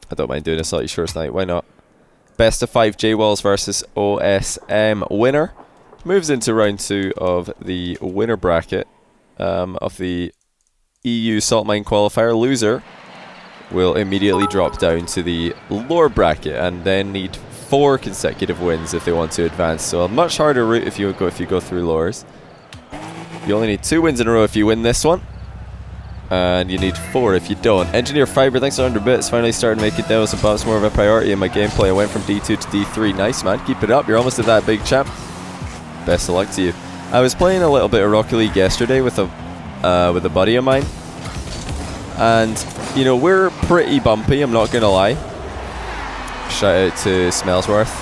I don't mind doing a slightly short night, why not? Best of 5 Jwols versus OSM. Winner moves into round 2 of the winner bracket of the EU Salt Mine Qualifier. Loser will immediately drop down to the lower bracket and then need 4 consecutive wins if they want to advance. So a much harder route if you go through lowers. You only need 2 wins in a row if you win this one. And you need 4 if you don't. Engineer Fiber, thanks for 100 bits. Finally started making demos and bumps more of a priority in my gameplay. I went from D2 to D3. Nice, man. Keep it up. You're almost at that big champ. Best of luck to you. I was playing a little bit of Rocket League yesterday with a buddy of mine. And, you know, we're pretty bumpy, I'm not going to lie. Shout out to Smellsworth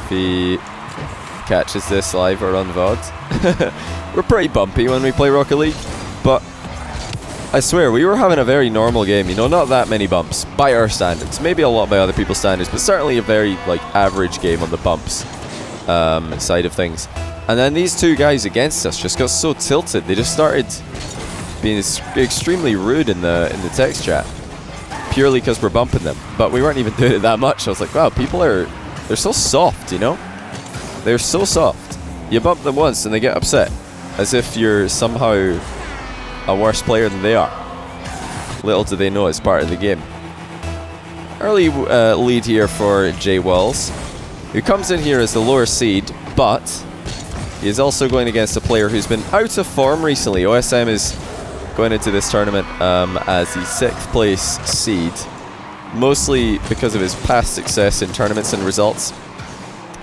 if he catches this live or on VOD. We're pretty bumpy when we play Rocket League. But I swear, we were having a very normal game, you know, not that many bumps by our standards. Maybe a lot by other people's standards, but certainly a very, like, average game on the bumps side of things. And then these 2 guys against us just got so tilted. They just started being extremely rude in the text chat, purely because we're bumping them. But we weren't even doing it that much. I was like, wow, people they're so soft, you know? They're so soft. You bump them once and they get upset, as if you're somehow a worse player than they are. Little do they know it's part of the game. Early lead here for Jwols, who comes in here as the lower seed, but he is also going against a player who's been out of form recently. OSM is going into this tournament as the 6th place seed, mostly because of his past success in tournaments and results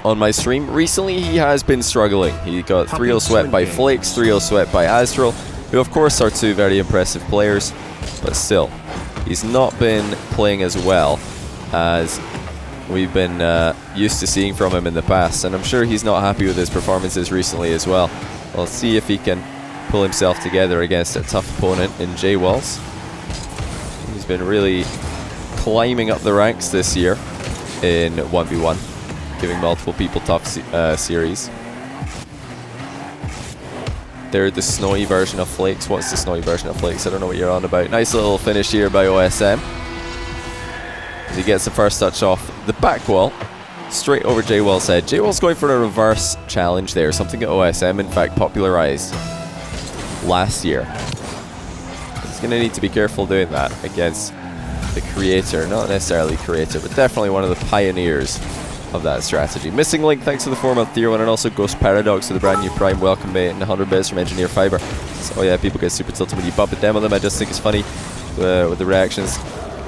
on my stream. Recently he has been struggling. He got 3-0 swept by Flakes, 3-0 swept by Astral, who of course are 2 very impressive players, but still, he's not been playing as well as we've been used to seeing from him in the past, and I'm sure he's not happy with his performances recently as well. We'll see if he can pull himself together against a tough opponent in Jwols. He's been really climbing up the ranks this year in 1v1, giving multiple people tough series. They're the snowy version of Flakes. What's the snowy version of Flakes? I don't know what you're on about. Nice little finish here by OSM. As he gets the first touch off the back wall, straight over Jwols' head. Jwols going for a reverse challenge there, something that OSM in fact popularized last year. He's going to need to be careful doing that against the creator, not necessarily creator, but definitely one of the pioneers of that strategy. Missing Link, thanks for the 4-month tier 1, and also Ghost Paradox with the brand new Prime. Welcome, mate, and 100 bits from Engineer Fiber. So yeah, people get super tilted when you bump and demo them. I just think it's funny with the reactions.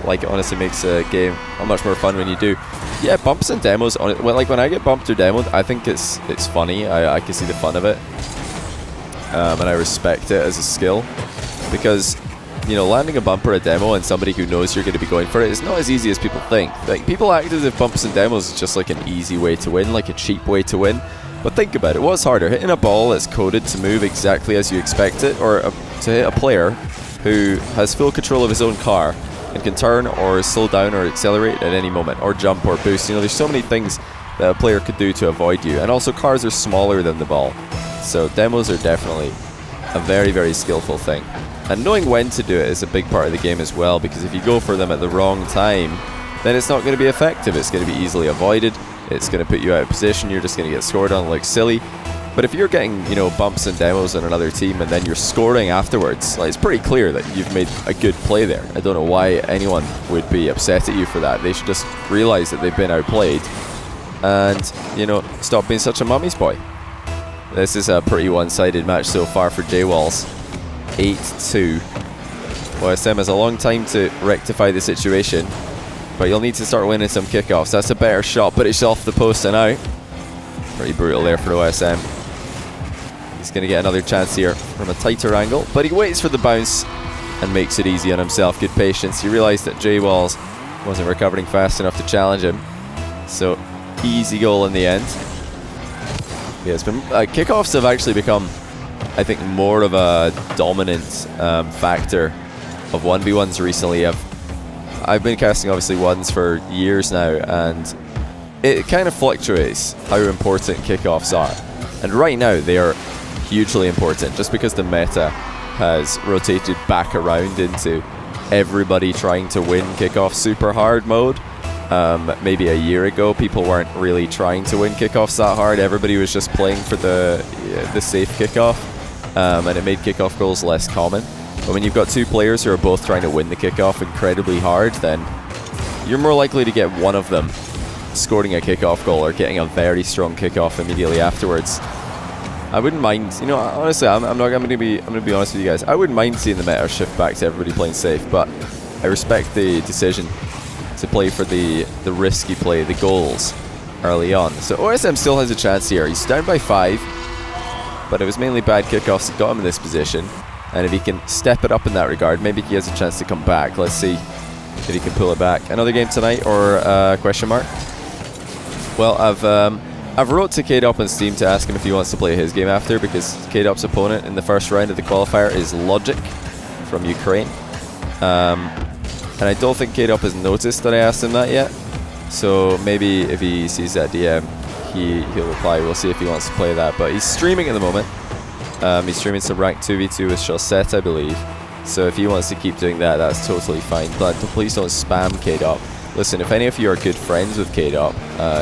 Like, it honestly makes a game much more fun when you do. Yeah, bumps and demos, like when I get bumped or demoed, I think it's funny. I can see the fun of it. And I respect it as a skill. Because, you know, landing a bump or a demo and somebody who knows you're going to be going for it is not as easy as people think. Like, people act as if bumps and demos is just like an easy way to win, like a cheap way to win. But think about it, what's harder? Hitting a ball that's coded to move exactly as you expect it, or to hit a player who has full control of his own car and can turn or slow down or accelerate at any moment, or jump or boost? You know, there's so many things that a player could do to avoid you. And also, cars are smaller than the ball. So demos are definitely a very, very skillful thing. And knowing when to do it is a big part of the game as well, because if you go for them at the wrong time, then it's not going to be effective. It's going to be easily avoided. It's going to put you out of position. You're just going to get scored on like silly. But if you're getting, you know, bumps and demos on another team and then you're scoring afterwards, like, it's pretty clear that you've made a good play there. I don't know why anyone would be upset at you for that. They should just realize that they've been outplayed and, you know, stop being such a mummy's boy. This is a pretty one-sided match so far for Jwols. 8-2. OSM has a long time to rectify the situation, but you'll need to start winning some kickoffs. That's a better shot, but it's off the post and out. Pretty brutal there for OSM. He's going to get another chance here from a tighter angle, but he waits for the bounce and makes it easy on himself. Good patience. He realized that Jwols wasn't recovering fast enough to challenge him, so easy goal in the end. Yeah, it's been kickoffs have actually become, I think, more of a dominant factor of 1v1s recently. I've been casting obviously ones for years now, and it kind of fluctuates how important kickoffs are. And right now they are hugely important, just because the meta has rotated back around into everybody trying to win kickoff super hard mode. Maybe a year ago, people weren't really trying to win kickoffs that hard. Everybody was just playing for the safe kickoff, and it made kickoff goals less common. But when you've got two players who are both trying to win the kickoff incredibly hard, then you're more likely to get one of them scoring a kickoff goal or getting a very strong kickoff immediately afterwards. I wouldn't mind, you know, honestly, I'm going to be honest with you guys. I wouldn't mind seeing the meta shift back to everybody playing safe, but I respect the decision to play for the risky play, the goals early on. So OSM still has a chance here. He's down by 5, but it was mainly bad kickoffs that got him in this position. And if he can step it up in that regard, maybe he has a chance to come back. Let's see if he can pull it back. Another game tonight, or question mark? Well, I've wrote to K-Dop on Steam to ask him if he wants to play his game after, because K-Dop's opponent in the first round of the qualifier is Logic from Ukraine. And I don't think K-Dop has noticed that I asked him that yet. So maybe if he sees that DM, he'll reply. We'll see if he wants to play that. But he's streaming at the moment. He's streaming some ranked 2v2 with Chaussette, I believe. So if he wants to keep doing that, that's totally fine. But please don't spam K-Dop. Listen, if any of you are good friends with K-Dop,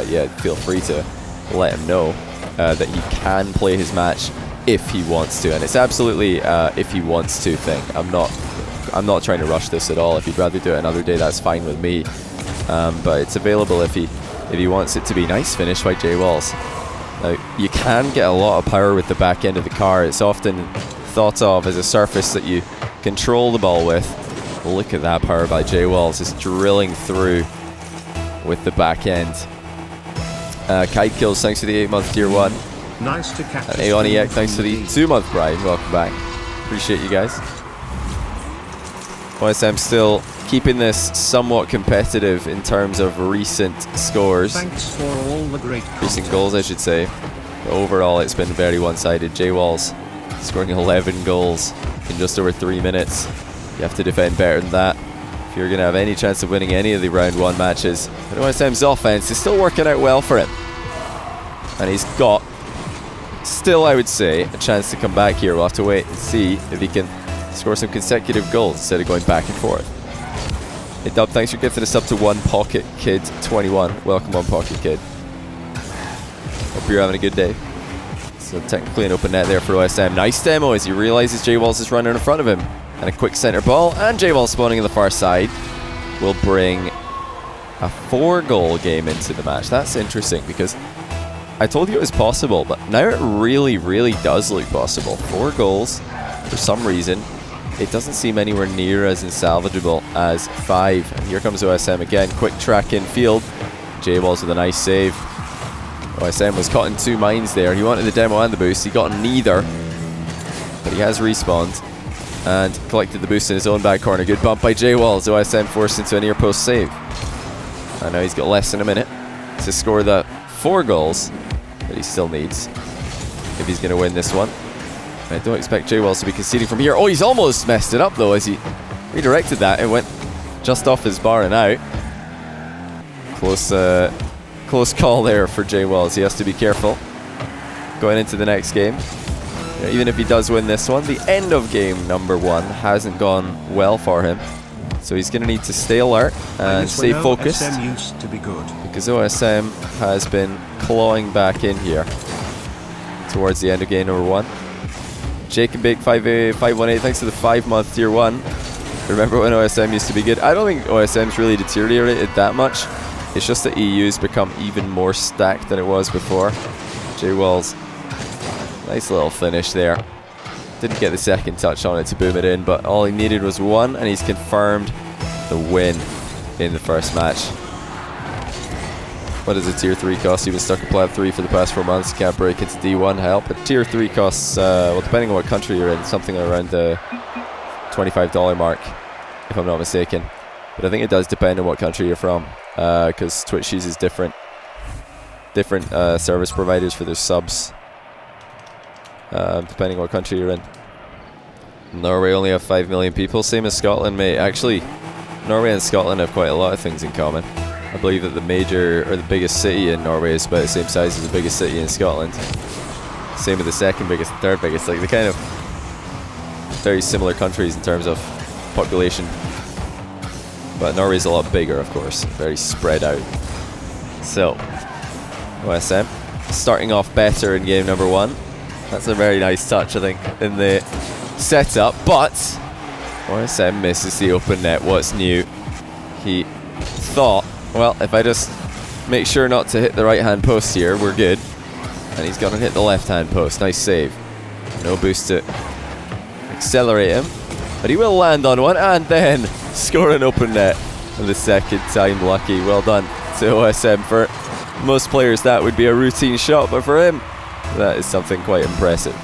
yeah, feel free to let him know that he can play his match if he wants to. And it's absolutely if he wants to thing. I'm not trying to rush this at all. If you'd rather do it another day, that's fine with me. But it's available if he wants it to be. Nice finish by Jwols. Now, you can get a lot of power with the back end of the car. It's often thought of as a surface that you control the ball with. Look at that power by Jwols, just drilling through with the back end. Kite Kills, thanks for the 8-month tier 1. Nice to catch. And Aoniac, thanks for the 2-month Prime. Welcome back. Appreciate you guys. OSM still keeping this somewhat competitive in terms of recent scores. Thanks for all the great recent goals, I should say. But overall, it's been very one-sided. Jwols scoring 11 goals in just over 3 minutes. You have to defend better than that if you're going to have any chance of winning any of the round 1 matches. But OSM's offense is still working out well for him. And he's got, still I would say, a chance to come back here. We'll have to wait and see if he can score some consecutive goals instead of going back and forth. Hey Dub, thanks for gifting us up to 1 Pocket Kid 21. Welcome, 1 Pocket Kid. Hope you're having a good day. So technically an open net there for OSM. Nice demo as he realizes Jwols is running in front of him. And a quick center ball, and Jwols spawning on the far side will bring a 4-goal game into the match. That's interesting because I told you it was possible, but now it really, really does look possible. 4 goals, for some reason, it doesn't seem anywhere near as insalvageable as 5. And here comes OSM again, quick track in field. Jwols with a nice save. OSM was caught in 2 mines there. He wanted the demo and the boost. He got neither, but he has respawned and collected the boost in his own back corner. Good bump by Jwols. OSM forced into a near post save. And now he's got less than a minute to score the 4 goals that he still needs if he's going to win this one. I don't expect Jwols to be conceding from here. Oh, he's almost messed it up though as he redirected that. It went just off his bar and out. Close call there for Jwols. He has to be careful going into the next game. Even if he does win this one, the end of game number 1 hasn't gone well for him. So he's going to need to stay alert and stay focused. OSM used to be good. Because OSM has been clawing back in here towards the end of game number 1. Jacob Bake 518, thanks for the 5-month tier 1. Remember when OSM used to be good? I don't think OSM's really deteriorated that much. It's just that EU's become even more stacked than it was before. Jwols, nice little finish there. Didn't get the second touch on it to boom it in, but all he needed was 1, and he's confirmed the win in the first match. What does a tier 3 cost? You've been stuck in plat 3 for the past 4 months. You can't break into D1 help. But tier 3 costs, well, depending on what country you're in, something around the $25 mark, if I'm not mistaken. But I think it does depend on what country you're from, because Twitch uses different service providers for their subs, depending on what country you're in. Norway only have 5 million people, same as Scotland, mate. Actually, Norway and Scotland have quite a lot of things in common. I believe that the major, or the biggest city in Norway is about the same size as the biggest city in Scotland. Same with the second biggest and third biggest. Like, they're kind of very similar countries in terms of population. But Norway's a lot bigger, of course, very spread out. So, OSM starting off better in game number 1. That's a very nice touch, I think, in the setup. But OSM misses the open net. What's new? He thought, well, if I just make sure not to hit the right-hand post here, we're good. And he's going to hit the left-hand post. Nice save. No boost to accelerate him. But he will land on one and then score an open net for the second time. Lucky. Well done to OSM. For most players, that would be a routine shot. But for him, that is something quite impressive.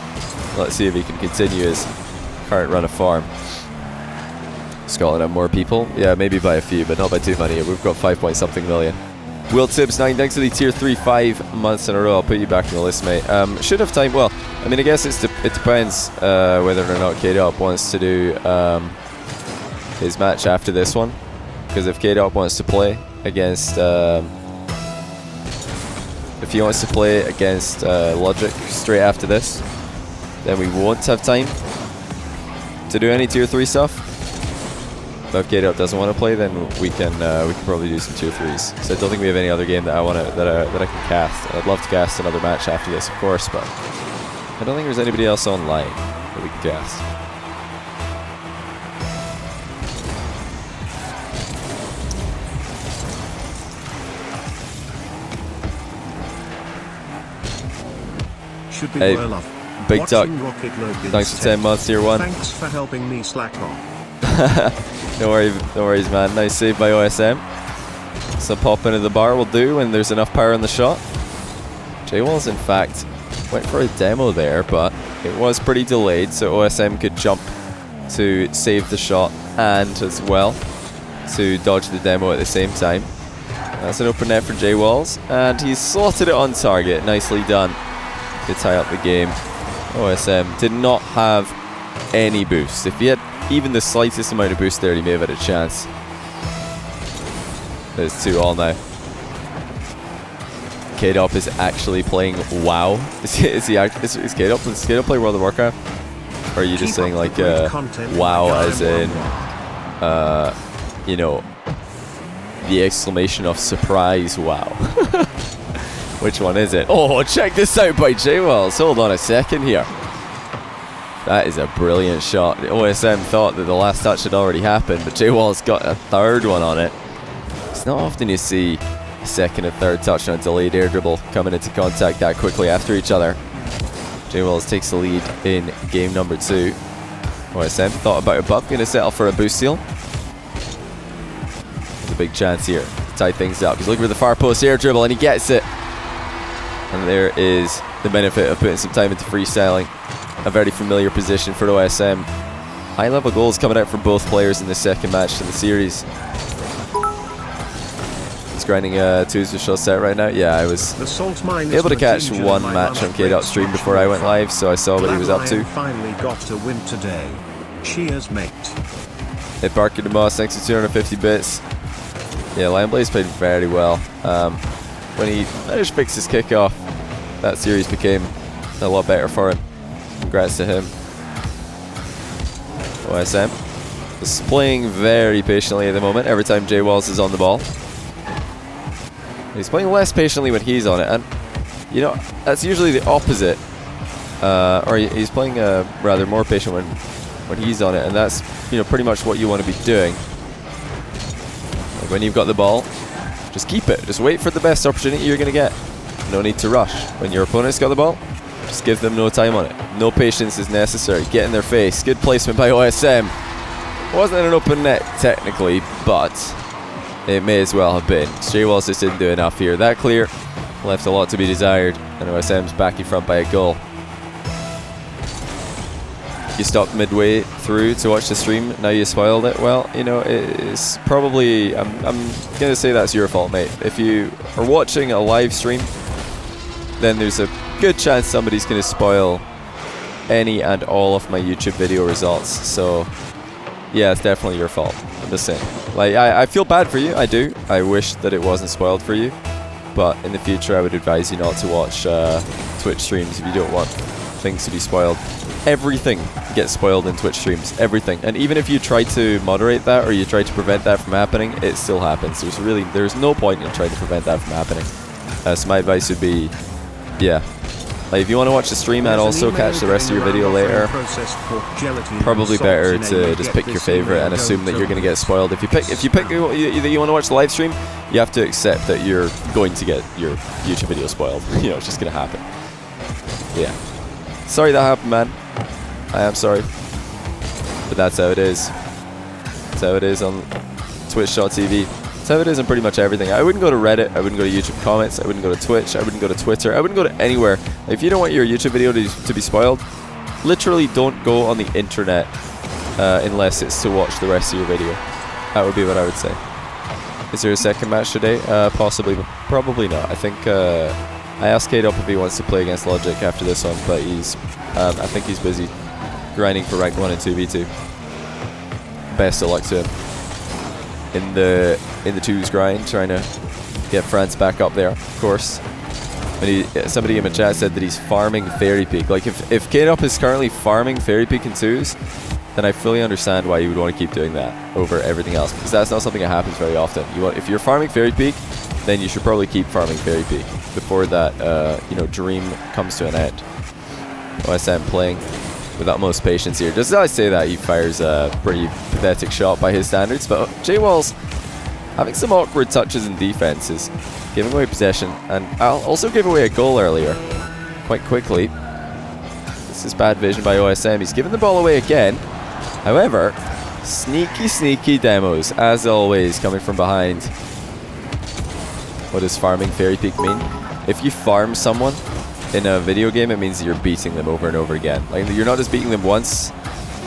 Let's see if he can continue his current run of form. Scotland have more people. Yeah, maybe by a few, but not by too many. We've got 5-point-something million. Will Tibbs 9, thanks to the tier 3 5 months in a row. I'll put you back in the list, mate. Should have time. Well, I mean, I guess it depends whether or not K-Dop wants to do his match after this one. Because if K-Dop wants to play against if he wants to play against Logic straight after this, then we won't have time to do any tier 3 stuff. But if K-Dop doesn't want to play, then we can probably do some tier 3s. So I don't think we have any other game that I can cast. I'd love to cast another match after this, of course, but I don't think there's anybody else online that we can cast. Should be Hey, well off. Big Duck, Watching thanks for 10 months, tier 1. Thanks for helping me slack off. No worries, man. Nice save by OSM. So pop into the bar will do when there's enough power in the shot. Jwols, in fact, went for a demo there, but it was pretty delayed, so OSM could jump to save the shot and as well to dodge the demo at the same time. That's an open net for Jwols, and he's slotted it on target. Nicely done to tie up the game. OSM did not have any boost. If he had even the slightest amount of boost there, he may have had a chance. There's 2-all now. K-Dop is actually playing WoW. Is K-Dop play World of Warcraft? Or are you just saying like WoW as in you know, the exclamation of surprise WoW? Which one is it? Oh, check this out by Jwols. Hold on a second here. That is a brilliant shot. The OSM thought that the last touch had already happened, but Jwols got a third one on it. It's not often you see a second and third touch on a delayed air dribble coming into contact that quickly after each other. Jwols takes the lead in game number 2. OSM thought about a bump, going to settle for a boost steal. There's a big chance here to tie things up. He's looking for the far post air dribble and he gets it. And there is the benefit of putting some time into freestyling. A very familiar position for OSM. High level goals coming out from both players in the second match in the series. He's grinding 2s with shot set right now. Yeah, I was able to catch one match on K-Dot stream before I went live, so I saw what he was up to. Finally got a win today. Cheers, mate. Hit Barker to Moss, thanks for 250 bits. Yeah, Lionblaze played very well. When he managed to fix his kickoff, that series became a lot better for him. Congrats to him. OSM is playing very patiently at the moment every time Jwols is on the ball. He's playing less patiently when he's on it, and you know, that's usually the opposite. Or he's playing rather more patient when he's on it, and that's, you know, pretty much what you want to be doing. Like when you've got the ball, just keep it. Just wait for the best opportunity you're going to get. No need to rush. When your opponent's got the ball, just give them no time on it. No patience is necessary. Get in their face. Good placement by OSM. Wasn't an open net technically, but it may as well have been. Jwols just didn't do enough here. That clear left a lot to be desired, and OSM's back in front by a goal. You stopped midway through to watch the stream, now you spoiled it. Well, you know, it's probably, I'm gonna say that's your fault, mate. If you are watching a live stream, then there's a good chance somebody's gonna spoil any and all of my YouTube video results. So yeah, it's definitely your fault. I'm just saying. Like, I feel bad for you, I do. I wish that it wasn't spoiled for you, but in the future I would advise you not to watch Twitch streams if you don't want things to be spoiled. everything gets spoiled in Twitch streams. Everything. And even if you try to moderate that or you try to prevent that from happening, it still happens. There's no point in trying to prevent that from happening. So my advice would be, yeah. Like if you want to watch the stream and also catch the rest of your video later, probably better to just pick your favorite and assume that you're going to get spoiled. If you pick either you want to watch the live stream, you have to accept that you're going to get your YouTube video spoiled. You know, it's just going to happen. Yeah. Sorry that happened, man. I am sorry. But that's how it is. That's how it is on Twitch.tv. That's how it is on pretty much everything. I wouldn't go to Reddit. I wouldn't go to YouTube comments. I wouldn't go to Twitch. I wouldn't go to Twitter. I wouldn't go to anywhere. If you don't want your YouTube video to be spoiled, literally don't go on the internet unless it's to watch the rest of your video. That would be what I would say. Is there a second match today? Possibly, but probably not. I think I asked Kate up if he wants to play against Logic after this one, but I think he's busy grinding for rank 1 and 2v2. Best of luck to him in the 2's grind, trying to get France back up there, of course. And somebody in the chat said that he's farming Fairy Peak. Like if K-Up is currently farming Fairy Peak in 2s, then I fully understand why you would want to keep doing that over everything else, because that's not something that happens very often. If you're farming Fairy Peak, then you should probably keep farming Fairy Peak before that dream comes to an end. OSM playing with utmost patience here. Just as I say that, he fires a pretty pathetic shot by his standards, but Jwols having some awkward touches in defenses, giving away possession, and I'll also give away a goal earlier quite quickly. This is bad vision by OSM. He's given the ball away again. However, sneaky demos, as always, coming from behind. What does farming Fairy Peak mean? If you farm someone in a video game, it means that you're beating them over and over again. Like, you're not just beating them once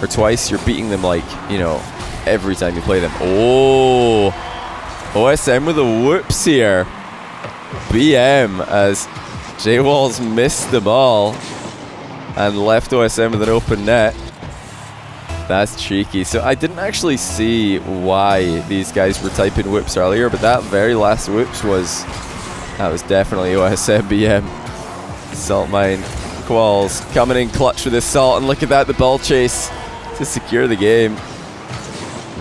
or twice, you're beating them, like, you know, every time you play them. Oh! OSM with a whoops here. BM as Jwols missed the ball and left OSM with an open net. That's cheeky. So I didn't actually see why these guys were typing whoops earlier, but that very last whoops was definitely OSM BM. Salt Mine Quals coming in clutch with his salt, and look at that, the ball chase to secure the game.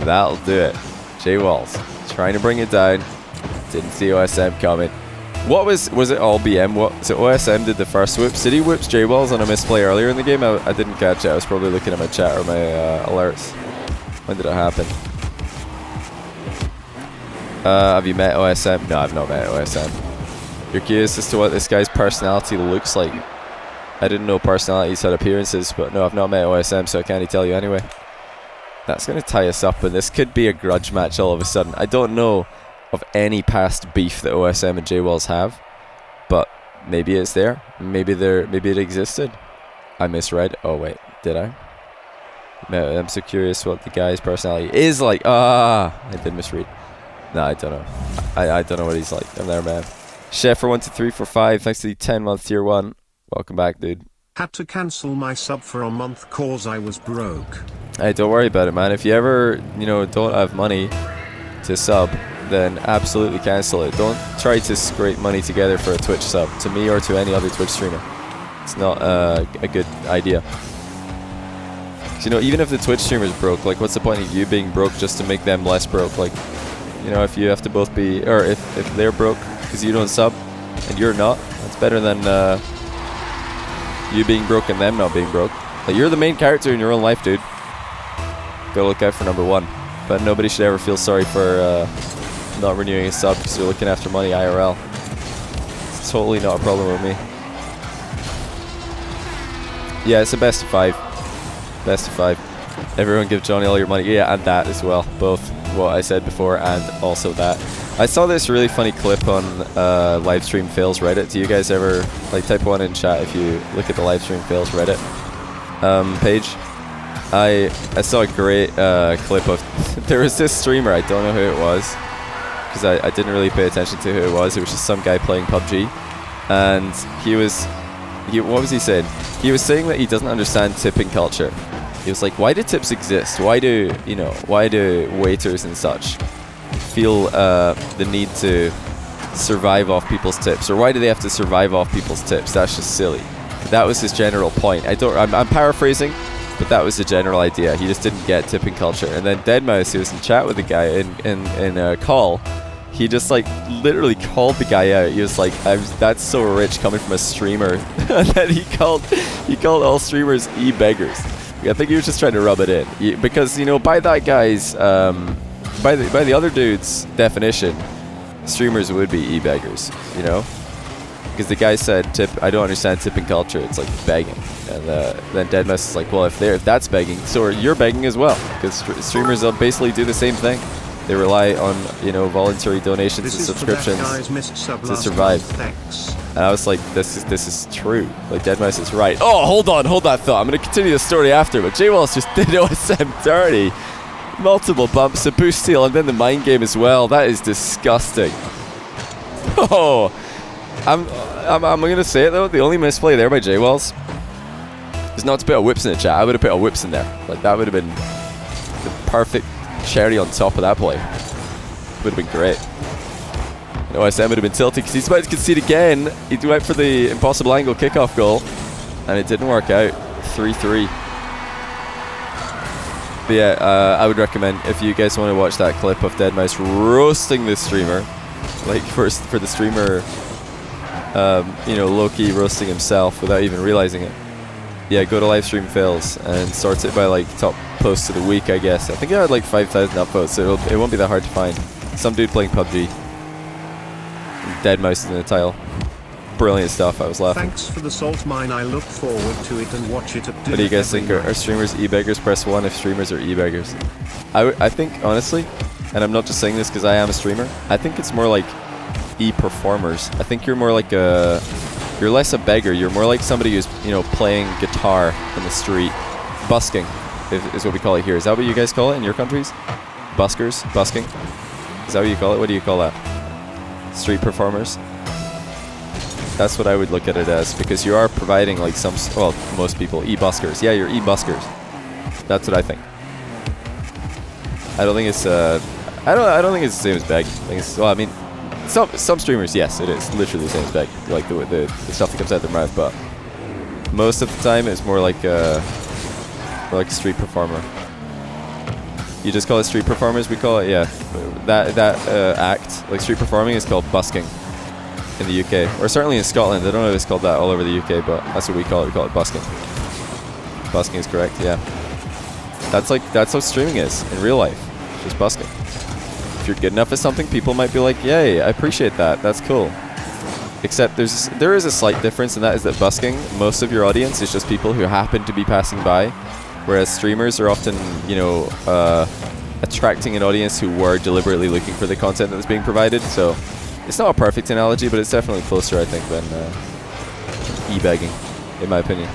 That'll do it. Jwols trying to bring it down. Didn't see OSM coming. What was it all BM? So OSM did the first whoops. Did he whoops Jwols on a misplay earlier in the game? I didn't catch it. I was probably looking at my chat or my alerts. When did it happen? Have you met OSM? No, I've not met OSM. You're curious as to what this guy's personality looks like. I didn't know personalities had appearances, but no, I've not met OSM, so I can't tell you anyway. That's going to tie us up, and this could be a grudge match all of a sudden. I don't know of any past beef that OSM and Jwols have, but maybe it's there. Maybe it existed. I misread. Oh wait, did I? No, I'm so curious what the guy's personality is like. I did misread. No, I don't know. I don't know what he's like. I'm there, man. Chef for 12345. Thanks to the 10-month tier 1. Welcome back, dude. Had to cancel my sub for a month cause I was broke. Hey, don't worry about it, man. If you ever, don't have money to sub, then absolutely cancel it. Don't try to scrape money together for a Twitch sub, to me or to any other Twitch streamer. It's not a good idea. 'Cause, even if the Twitch streamer's broke, like, what's the point of you being broke just to make them less broke? Like, if you have to both be, or if they're broke because you don't sub and you're not, that's better than you being broke and them not being broke. Like, you're the main character in your own life, dude. Go look out for number 1. But nobody should ever feel sorry for not renewing a sub because you're looking after money IRL. It's totally not a problem with me. Yeah, it's a best of 5. Best of 5. Everyone give Johnny all your money. Yeah, and that as well. Both what I said before and also that. I saw this really funny clip on Livestream Fails Reddit. Do you guys ever, type 1 in chat if you look at the Livestream Fails Reddit page? I saw a great clip of, there was this streamer, I don't know who it was, because I didn't really pay attention to who it was just some guy playing PUBG, and what was he saying? He was saying that he doesn't understand tipping culture. He was like, why do tips exist? Why do waiters and such feel the need to survive off people's tips? Or why do they have to survive off people's tips? That's just silly. That was his general point. I'm paraphrasing, but that was the general idea. He just didn't get tipping culture. And then Deadmau5, who was in chat with the guy in a call, he just like literally called the guy out. He was like, "That's so rich coming from a streamer." And then he called all streamers e-beggars. I think he was just trying to rub it in, because by that guy's by the other dude's definition, streamers would be e-beggars. Because the guy said, I don't understand tipping culture. It's like begging. And then Deadmau5 is like, well, if that's begging, so you're begging as well. Because streamers will basically do the same thing. They rely on voluntary donations and subscriptions to survive. And I was like, this is true. Like, Deadmau5 is right. Oh, hold that thought. I'm gonna continue the story after. But Jwols just did OSM dirty. Multiple bumps, a boost steal, and then the mine game as well. That is disgusting. Oh. I'm gonna say it though. The only misplay there by Jwols is not to put a whips in the chat. I would have put a whips in there. Like, that would have been the perfect cherry on top of that play. Would have been great. OSM would have been tilted because he's about to concede again. He went for the impossible angle kickoff goal, and it didn't work out. 3-3. But yeah, I would recommend, if you guys want to watch that clip of Deadmau5 roasting the streamer, like for the streamer. Low-key roasting himself without even realizing it. Yeah, go to livestream fails and sort it by like top posts of the week, I guess. I think I had like 5,000 upvotes, so it won't be that hard to find. Some dude playing PUBG. Deadmau5 in the title. Brilliant stuff, I was laughing. Thanks for the salt mine, I look forward to it and watch it. What do you guys think? Are streamers e-beggars? Press 1 if streamers are e-beggars. I think, honestly, and I'm not just saying this because I am a streamer, I think it's more like e-performers. I think you're more like you're less a beggar, you're more like somebody who's playing guitar in the street. Busking is what we call it here. Is that what you guys call it in your countries? Buskers? Busking? Is that what you call it? What do you call that? Street performers? That's what I would look at it as, because you are providing like most people, e-buskers. Yeah, you're e-buskers. That's what I think. I don't think it's I don't think it's the same as begging. I think it's, some streamers, yes, it is literally the same as beg, like the stuff that comes out of their mouth. But most of the time, it's more like a street performer. You just call it street performers. We call it, yeah, that act, like street performing, is called busking in the UK, or certainly in Scotland. I don't know if it's called that all over the UK, but that's what we call it. We call it busking. Busking is correct. Yeah, that's how streaming is in real life. Just busking. If you're good enough at something, people might be like, yay, I appreciate that, that's cool. Except there is a slight difference, and that is that busking, most of your audience is just people who happen to be passing by, whereas streamers are often, attracting an audience who were deliberately looking for the content that was being provided. So it's not a perfect analogy, but it's definitely closer, I think, than e-begging, in my opinion.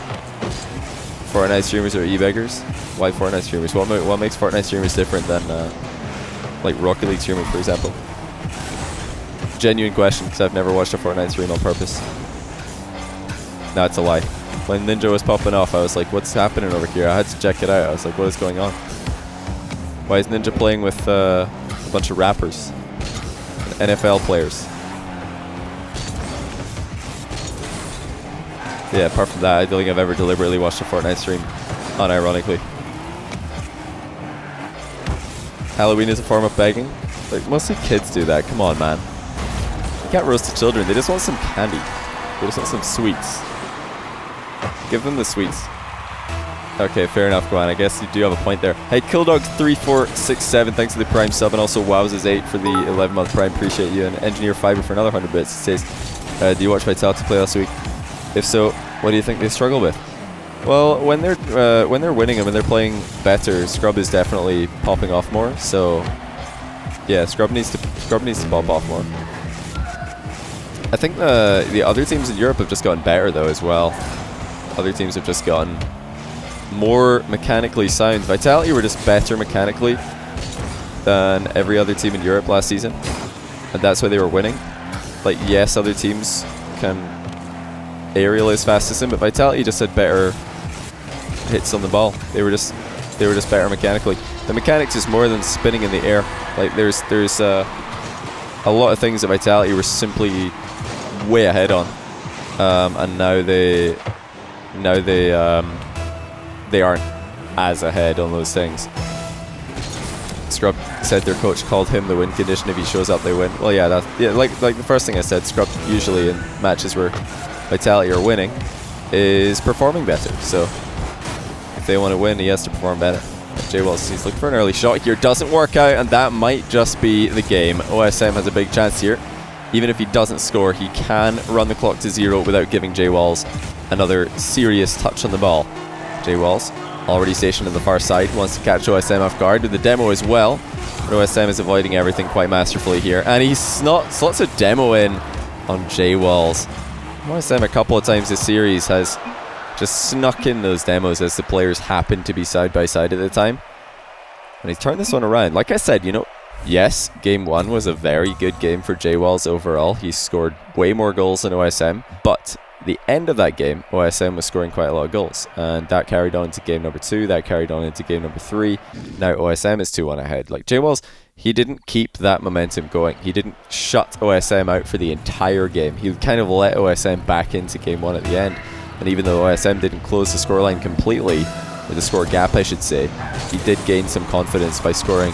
Fortnite streamers are e-beggars? Why Fortnite streamers? What makes Fortnite streamers different than like Rocket League streamers, for example? Genuine question, because I've never watched a Fortnite stream on purpose. No, it's a lie. When Ninja was popping off, I was like, what's happening over here? I had to check it out. I was like, what is going on? Why is Ninja playing with a bunch of rappers? NFL players. Yeah, apart from that, I don't think I've ever deliberately watched a Fortnite stream, unironically. Halloween is a form of begging. Like, mostly kids do that. Come on, man. You can't roast the children. They just want some candy. They just want some sweets. Give them the sweets. Okay, fair enough, Gwan. I guess you do have a point there. Hey, Killdog3467, thanks for the Prime sub, and also Wowz's8 for the 11-month Prime. Appreciate you. And Engineer Fiber for another 100 bits. It says, do you watch Vitality play last week? If so, what do you think they struggle with? Well, when they're winning and when they're playing better, Scrub is definitely popping off more. So, yeah, Scrub needs to pop off more. I think the other teams in Europe have just gotten better though as well. Other teams have just gotten more mechanically sound. Vitality were just better mechanically than every other team in Europe last season, and that's why they were winning. Like, yes, other teams can aerial as fast as them, but Vitality just had better hits on the ball. They were just better mechanically. The mechanics is more than spinning in the air. Like, there's a lot of things that Vitality were simply way ahead on, and now they now they aren't as ahead on those things. Scrub said their coach called him the win condition. If he shows up, they win. Well, yeah, like the first thing I said, Scrub usually in matches where Vitality are winning is performing better. So if they want to win, he has to perform better. Jwols, he's looking for an early shot here. Doesn't work out, and that might just be the game. OSM has a big chance here. Even if he doesn't score, he can run the clock to 0 without giving Jwols another serious touch on the ball. Jwols, already stationed on the far side, wants to catch OSM off guard with the demo as well. But OSM is avoiding everything quite masterfully here. And he slots a demo in on Jwols. OSM a couple of times this series has just snuck in those demos as the players happen to be side by side at the time. And he's turned this one around. Like I said, you know, yes, game 1 was a very good game for Jwols overall. He scored way more goals than OSM, but the end of that game, OSM was scoring quite a lot of goals, and that carried on into game number 2, that carried on into game number 3. Now OSM is 2-1 ahead. Like Jwols, he didn't keep that momentum going. He didn't shut OSM out for the entire game. He kind of let OSM back into game 1 at the end. And even though OSM didn't close the scoreline completely, or the score gap I should say, he did gain some confidence by scoring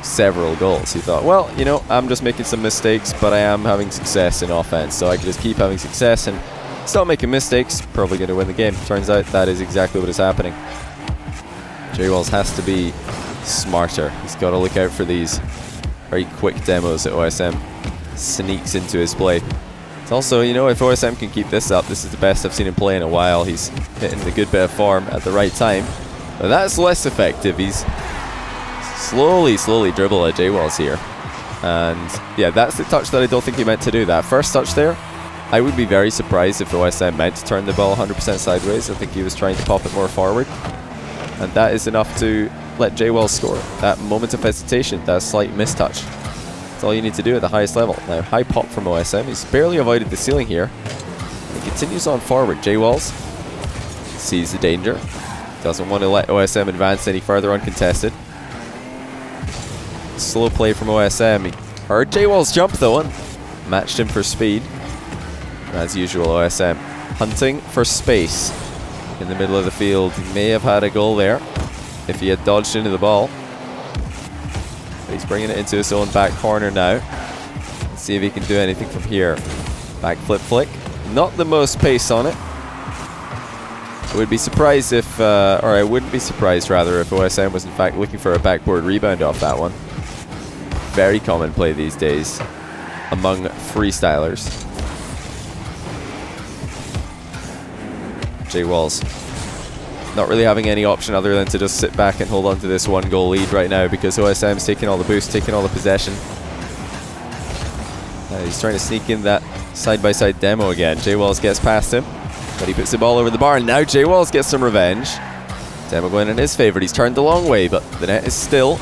several goals. He thought, well, you know, I'm just making some mistakes, but I am having success in offense, so I can just keep having success and stop making mistakes, probably going to win the game. Turns out that is exactly what is happening. Jwols has to be smarter. He's got to look out for these very quick demos that OSM sneaks into his play. It's also, you know, if OSM can keep this up, this is the best I've seen him play in a while. He's hitting the good bit of form at the right time. But that's less effective. He's slowly dribble at Jwols here. And yeah, that's the touch that I don't think he meant to do. That first touch there, I would be very surprised if OSM meant to turn the ball 100% sideways. I think he was trying to pop it more forward. And that is enough to let Jwols score. That moment of hesitation, that slight mistouch. That's all you need to do at the highest level. Now, high pop from OSM. He's barely avoided the ceiling here. He continues on forward. Jwols sees the danger. Doesn't want to let OSM advance any further uncontested. Slow play from OSM. He heard Jwols jump though and matched him for speed. As usual, OSM hunting for space in the middle of the field. He may have had a goal there if he had dodged into the ball. But he's bringing it into his own back corner now. Let's see if he can do anything from here. Back flip flick. Not the most pace on it. I would be surprised if, or I wouldn't be surprised rather, if OSM was in fact looking for a backboard rebound off that one. Very common play these days among freestylers. Jwols not really having any option other than to just sit back and hold on to this 1-goal lead right now because OSM's taking all the boost, taking all the possession. He's trying to sneak in that side-by-side demo again. Jwols gets past him, but he puts the ball over the bar, and now Jwols gets some revenge. Demo going in his favour. He's turned the long way, but the net is still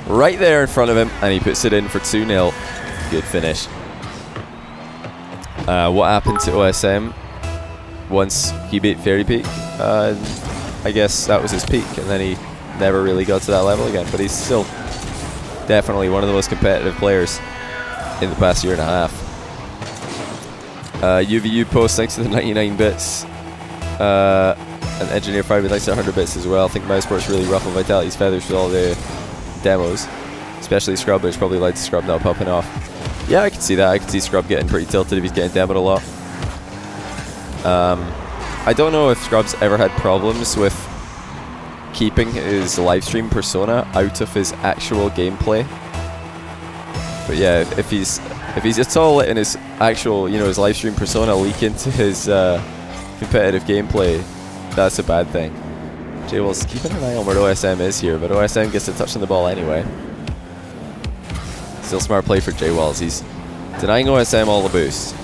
right there in front of him, and he puts it in for 2-0. Good finish. What happened to OSM once he beat Fairy Peak? I guess that was his peak, and then he never really got to that level again. But he's still definitely one of the most competitive players in the past year and a half. UVU post thanks to the 99 bits. And Engineer 5 with thanks to 100 bits as well. I think Mousesport's really ruffled Vitality's feathers with all the demos. Especially Scrub, which probably led to Scrub not popping off. Yeah, I can see that. I can see Scrub getting pretty tilted if he's getting demoed a lot. I don't know if Scrub's ever had problems with keeping his livestream persona out of his actual gameplay. But yeah, if he's at all letting his actual, you know, his livestream persona leak into his competitive gameplay, that's a bad thing. Jwols keeping an eye on where OSM is here, but OSM gets a touch on the ball anyway. Still smart play for Jwols. He's denying OSM all the boost.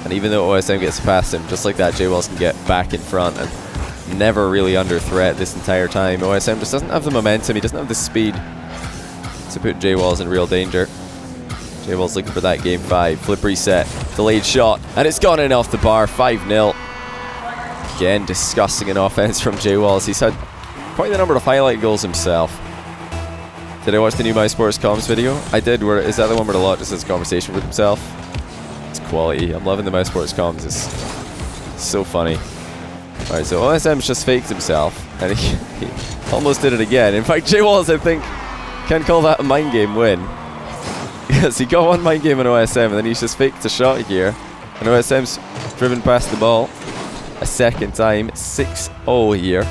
And even though OSM gets past him, just like that, Jwols can get back in front and never really under threat this entire time. OSM just doesn't have the momentum, he doesn't have the speed to put Jwols in real danger. Jwols looking for that game 5. Flip reset, delayed shot, and it's gone in off the bar, 5-0. Again, disgusting an offense from Jwols. He's had quite the number of highlight goals himself. Did I watch the new MySports comms video? I did. Is that the one where the lot just has a conversation with himself? It's quality. I'm loving the MySports comms. It's so funny. Alright, so OSM's just faked himself, and he almost did it again. In fact, Jwols, I think, can call that a mind game win. Yes, he got one mind game on OSM, and then he's just faked a shot here. And OSM's driven past the ball a second time. 6-0 here.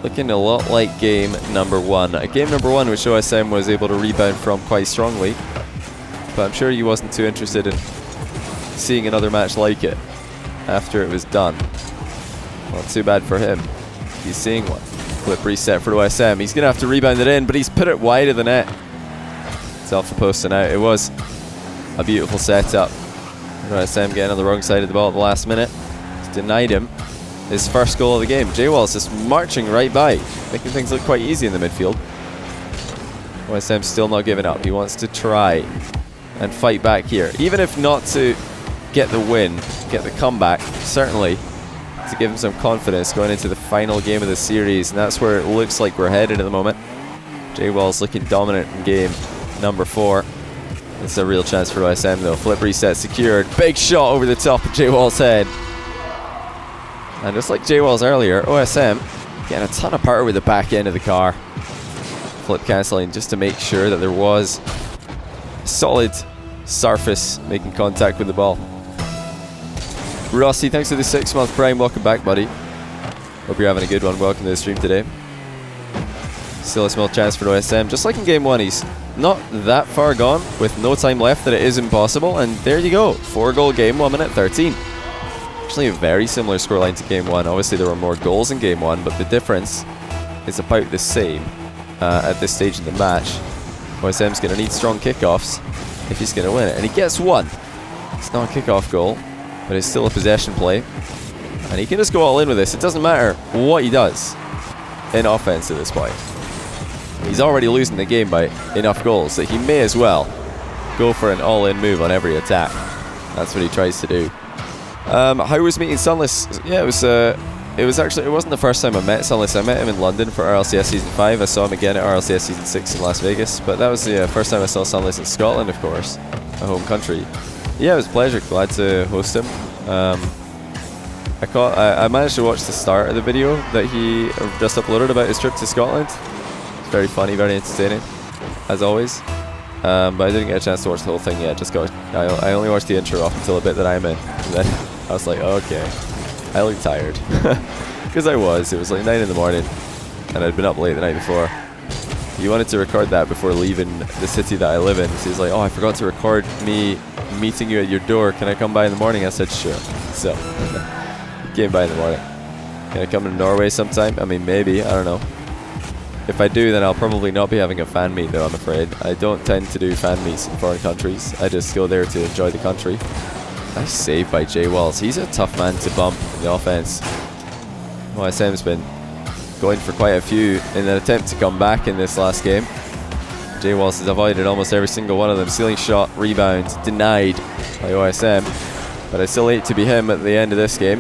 Looking a lot like game number 1. Game number 1, which OSM was able to rebound from quite strongly. But I'm sure he wasn't too interested in seeing another match like it after it was done. Not too bad for him. He's seeing one. Flip reset for OSM. He's going to have to rebound it in, but he's put it wide of the net. It's off the post and out. It was a beautiful setup. OSM getting on the wrong side of the ball at the last minute. It's denied him his first goal of the game. Jwols just marching right by, making things look quite easy in the midfield. OSM still not giving up. He wants to try and fight back here. Even if not to get the win, get the comeback, certainly to give him some confidence going into the final game of the series. And that's where it looks like we're headed at the moment. Jwols looking dominant in game number 4. It's a real chance for OSM though. Flip reset secured. Big shot over the top of Jwols' head. And just like Jwols earlier, OSM getting a ton of power with the back end of the car. Flip cancelling just to make sure that there was a solid surface making contact with the ball. Rossi, thanks for the 6-month prime. Welcome back, buddy. Hope you're having a good one. Welcome to the stream today. Still a small chance for OSM. Just like in game 1, he's not that far gone with no time left that it is impossible. And there you go. 4-goal game, 1 minute 13. Actually a very similar scoreline to game 1. Obviously there were more goals in game 1, but the difference is about the same at this stage in the match. OSM's going to need strong kickoffs if he's going to win it. And he gets one. It's not a kickoff goal, but it's still a possession play. And he can just go all in with this. It doesn't matter what he does in offense at this point. He's already losing the game by enough goals that he may as well go for an all-in move on every attack. That's what he tries to do. How was meeting Sunless? Yeah, it wasn't the first time I met Sunless. I met him in London for RLCS Season 5. I saw him again at RLCS Season 6 in Las Vegas. But that was the first time I saw Sunless in Scotland, of course, my home country. Yeah, it was a pleasure. Glad to host him. I managed to watch the start of the video that he just uploaded about his trip to Scotland. It's very funny, very entertaining, as always. But I didn't get a chance to watch the whole thing yet. I only watched the intro up until a bit that I'm in. And then I was like, okay. I look tired. Because I was. It was like 9 in the morning. And I'd been up late the night before. He wanted to record that before leaving the city that I live in. So he's like, oh, I forgot to record me meeting you at your door. Can I come by in the morning? I said, sure. So, he came by in the morning. Can I come to Norway sometime? I mean, maybe. I don't know. If I do, then I'll probably not be having a fan meet, though, I'm afraid. I don't tend to do fan meets in foreign countries. I just go there to enjoy the country. Nice save by Jwols. He's a tough man to bump in the offense. OSM's been going for quite a few in an attempt to come back in this last game. Jwols has avoided almost every single one of them. Ceiling shot, rebound, denied by OSM. But I still hate to be him at the end of this game,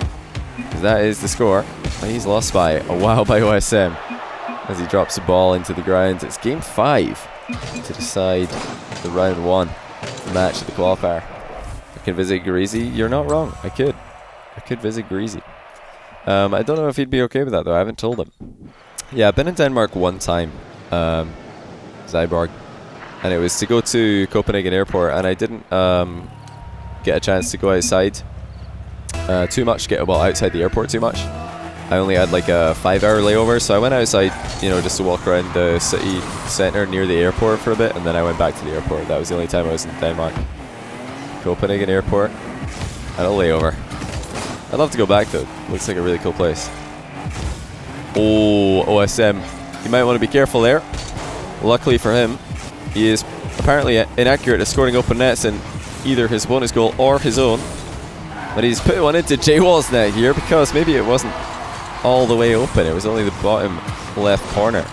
because that is the score. He's lost by a wow by OSM as he drops the ball into the ground. It's game 5 to decide the round 1 match of the qualifier. I can visit Greasy. You're not wrong. I could visit Greasy. I don't know if he'd be okay with that, though. I haven't told him. Yeah, I've been in Denmark one time, Zyborg, and it was to go to Copenhagen Airport, and I didn't get a chance to go outside too much, outside the airport too much. I only had like a 5-hour layover, so I went outside, just to walk around the city centre near the airport for a bit, and then I went back to the airport. That was the only time I was in Denmark. Copenhagen Airport, and a layover. I'd love to go back though. Looks like a really cool place. Oh, OSM. You might want to be careful there. Luckily for him, he is apparently inaccurate at scoring open nets in either his bonus goal or his own. But he's put one into Jwols' net here because maybe it wasn't all the way open. It was only the bottom left corner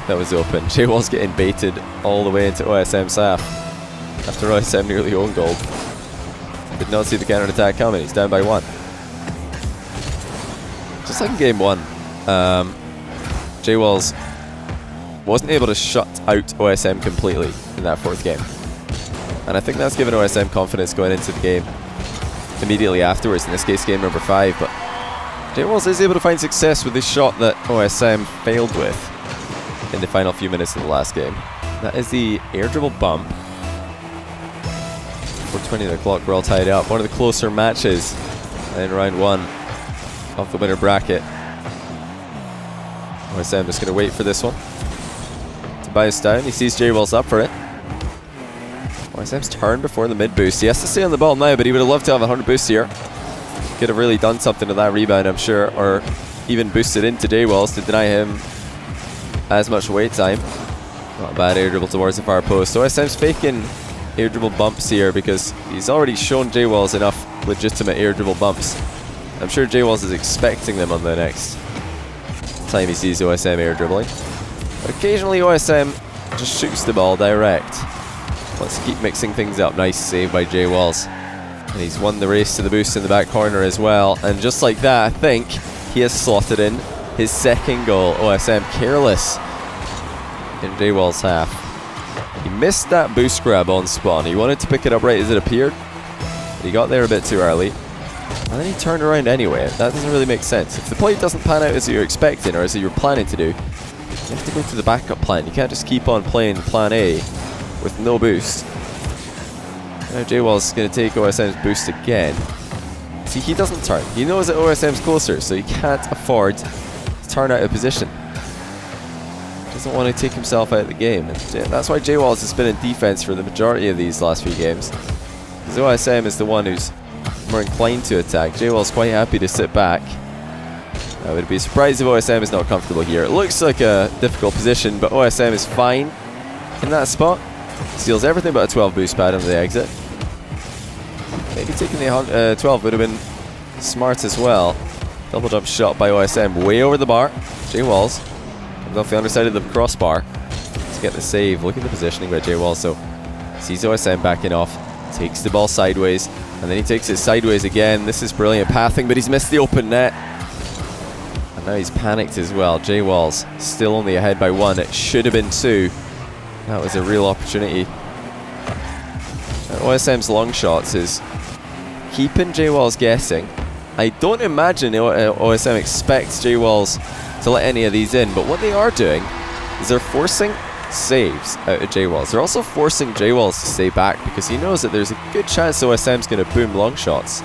that was open. Jwols getting baited all the way into OSM's half after OSM nearly own goal. Did not see the counter attack coming. He's down by 1. Just like in game 1, Jwols wasn't able to shut out OSM completely in that 4th game. And I think that's given OSM confidence going into the game immediately afterwards, in this case game number 5. But Jwols is able to find success with this shot that OSM failed with in the final few minutes of the last game. That is the air dribble bump. 4:20 on the clock, we're all tied up. One of the closer matches in round 1 of the winner bracket. OSM just going to wait for this one to bounce down. He sees Jwols up for it. OSM's turn before the mid boost. He has to stay on the ball now, but he would have loved to have a 100 boost here. Could have really done something to that rebound, I'm sure, or even boosted into Jwols to deny him as much wait time. Not a bad air dribble towards the far post. OSM's faking air dribble bumps here because he's already shown Jwols enough legitimate air dribble bumps. I'm sure Jwols is expecting them on the next time he sees OSM air dribbling. But occasionally OSM just shoots the ball direct. Let's keep mixing things up. Nice save by Jwols. And he's won the race to the boost in the back corner as well. And just like that, I think he has slotted in his second goal. OSM careless in Jwols' half. He missed that boost grab on spawn. He wanted to pick it up right as it appeared, but he got there a bit too early. And then he turned around anyway. That doesn't really make sense. If the play doesn't pan out as you're expecting or as you were planning to do, you have to go to the backup plan. You can't just keep on playing plan A with no boost. Now Jwols is going to take OSM's boost again. See, he doesn't turn. He knows that OSM's closer, so he can't afford to turn out of position. Doesn't want to take himself out of the game. And that's why Jwols has been in defense for the majority of these last few games. Because OSM is the one who's more inclined to attack. Jwols quite happy to sit back. I would be surprised if OSM is not comfortable here. It looks like a difficult position, but OSM is fine in that spot. Steals everything but a 12 boost pad on the exit. Maybe taking the 12 would have been smart as well. Double jump shot by OSM way over the bar. Jwols comes off the underside of the crossbar to get the save. Look at the positioning by Jwols. So sees OSM backing off, takes the ball sideways, and then he takes it sideways again. This is brilliant pathing, but he's missed the open net. And now he's panicked as well. Jwols still only ahead by 1. It should have been 2. That was a real opportunity. OSM's long shots is keeping Jwols guessing. I don't imagine OSM expects Jwols to let any of these in, but what they are doing is they're forcing saves out of Jwols. They're also forcing Jwols to stay back because he knows that there's a good chance OSM's going to boom long shots.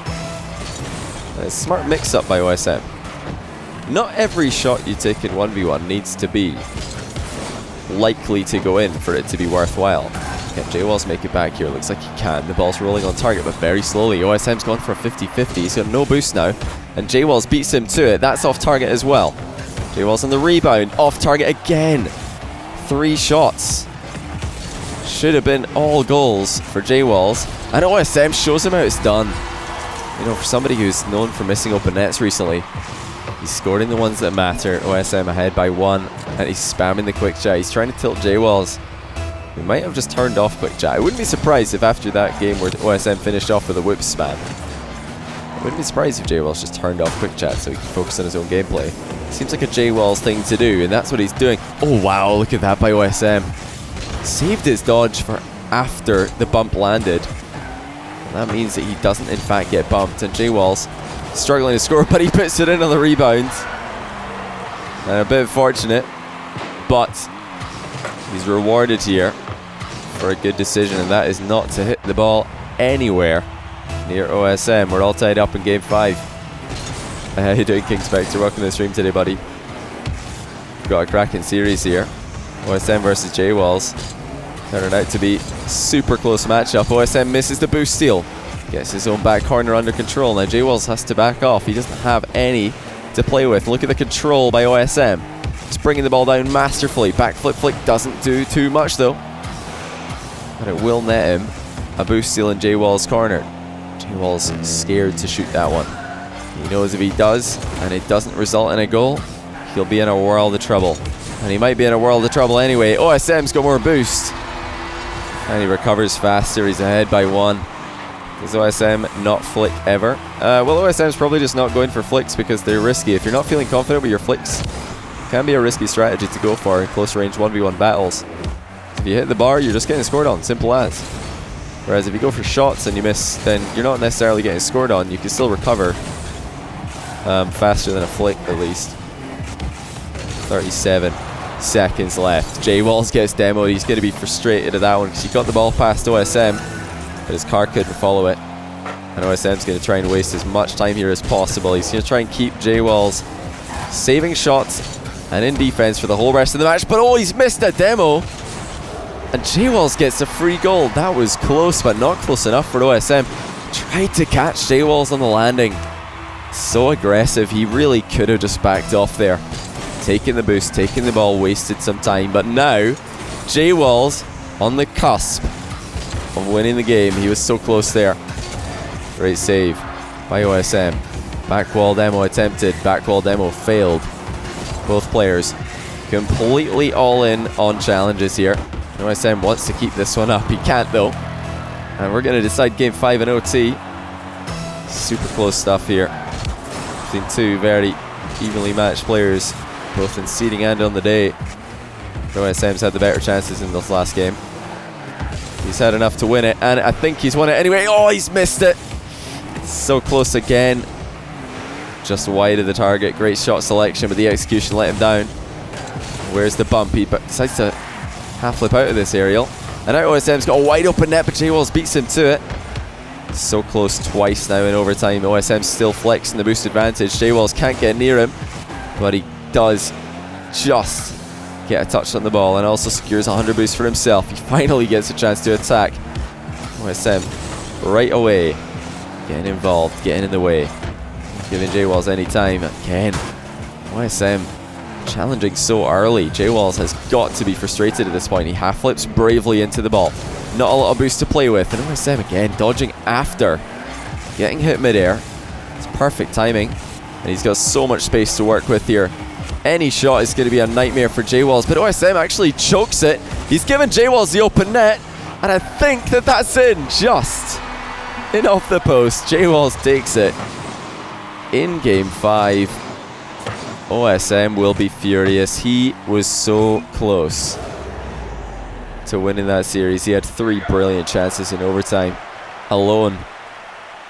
A smart mix-up by OSM. Not every shot you take in 1v1 needs to be likely to go in for it to be worthwhile. Can Jwols make it back here? Looks like he can. The ball's rolling on target, but very slowly. OSM's gone for a 50-50. He's got no boost now, and Jwols beats him to it. That's off target as well. Jwols on the rebound. Off target again. 3 shots. Should have been all goals for Jwols. And OSM shows him how it's done. You know, for somebody who's known for missing open nets recently, he's scoring the ones that matter. OSM ahead by 1, and he's spamming the quick chat. He's trying to tilt Jwols. We might have just turned off quick chat. I wouldn't be surprised if after that game where OSM finished off with a whip spam, I wouldn't be surprised if Jwols just turned off quick chat so he can focus on his own gameplay. Seems like a Jwols thing to do, and that's what he's doing. Oh wow, look at that by OSM. Saved his dodge for after the bump landed. And that means that he doesn't in fact get bumped, and Jwols struggling to score, but he puts it in on the rebound. And a bit fortunate, but he's rewarded here for a good decision, and that is not to hit the ball anywhere near OSM. We're all tied up in game 5. How you doing, King Spectre? Welcome to the stream today, buddy. We've got a cracking series here. OSM versus Jwols. Turned out to be a super close matchup. OSM misses the boost steal. Gets his own back corner under control. Now Jwols has to back off. He doesn't have any to play with. Look at the control by OSM. Just bringing the ball down masterfully. Backflip flick doesn't do too much though. But it will net him a boost steal in Jwols' corner. Jwols scared to shoot that one. He knows if he does, and it doesn't result in a goal, he'll be in a world of trouble. And he might be in a world of trouble anyway. OSM's got more boost. And he recovers faster. He's ahead by 1. Does OSM not flick ever? Well, OSM's probably just not going for flicks because they're risky. If you're not feeling confident with your flicks, it can be a risky strategy to go for in close range 1v1 battles. If you hit the bar, you're just getting scored on. Simple as. Whereas if you go for shots and you miss, then you're not necessarily getting scored on. You can still recover. faster than a flick at least. 37 seconds left. Jwols gets demoed. He's going to be frustrated at that one because he got the ball past OSM, but his car couldn't follow it. And OSM's going to try and waste as much time here as possible. He's going to try and keep Jwols saving shots and in defense for the whole rest of the match. But oh, he's missed a demo. And Jwols gets a free goal. That was close, but not close enough for OSM. Tried to catch Jwols on the landing. So aggressive. He really could have just backed off there. Taking the boost, taking the ball, wasted some time. But now, Jwols on the cusp of winning the game. He was so close there. Great save by OSM. Backwall demo attempted. Backwall demo failed. Both players completely all in on challenges here. OSM wants to keep this one up. He can't though. And we're going to decide game 5 in OT. Super close stuff here between two very evenly matched players, both in seeding and on the day. OSM's had the better chances in this last game. He's had enough to win it, and I think he's won it anyway. Oh, he's missed it. So close again. Just wide of the target. Great shot selection, but the execution let him down. Where's the bump? He decides to half flip out of this aerial. And now OSM's got a wide open net, but Jwols beats him to it. So close twice now in overtime. OSM's still flexing the boost advantage. Jwols can't get near him, but he does just get a touch on the ball and also secures 100 boost for himself. He finally gets a chance to attack. OSM right away getting involved, getting in the way, giving Jwols any time. Again, OSM challenging so early. Jwols has got to be frustrated at this point. He half flips bravely into the ball. Not a lot of boost to play with. And OSM again dodging after getting hit midair. It's perfect timing. And he's got so much space to work with here. Any shot is going to be a nightmare for Jwols. But OSM actually chokes it. He's given Jwols the open net. And I think that that's in. Just in off the post. Jwols takes it. In game 5. OSM will be furious. He was so close to winning that series. He had 3 brilliant chances in overtime alone.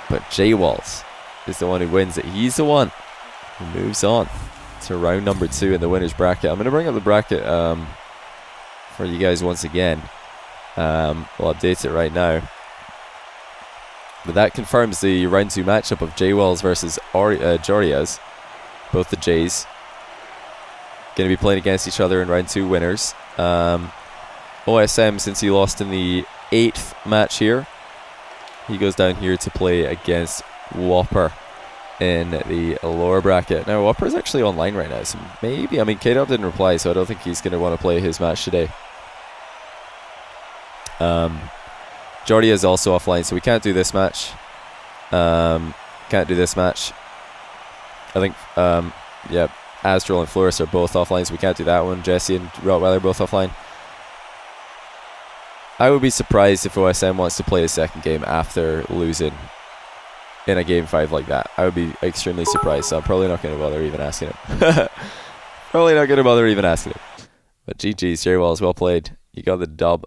But Jwols is the one who wins it. He's the one who moves on to round number 2 in the winner's bracket. I'm going to bring up the bracket for you guys once again. We'll update it right now. But that confirms the round 2 matchup of Jwols versus Jwols. Both the J's going to be playing against each other in round 2 winners. OSM, since he lost in the 8th match here, he goes down here to play against Whopper in the lower bracket. Now Whopper is actually online right now, so maybe, I mean, K-Dub didn't reply, so I don't think he's going to want to play his match today. Jordi is also offline, so we can't do this match. Can't do this match. I think, yeah, Astral and Floris are both offline, so we can't do that one. Jesse and Rottweiler both offline. I would be surprised if OSM wants to play a second game after losing in a game 5 like that. I would be extremely surprised, so I'm probably not going to bother even asking him. Probably not going to bother even asking him. But GG's, Jwols, well played. You got the dub.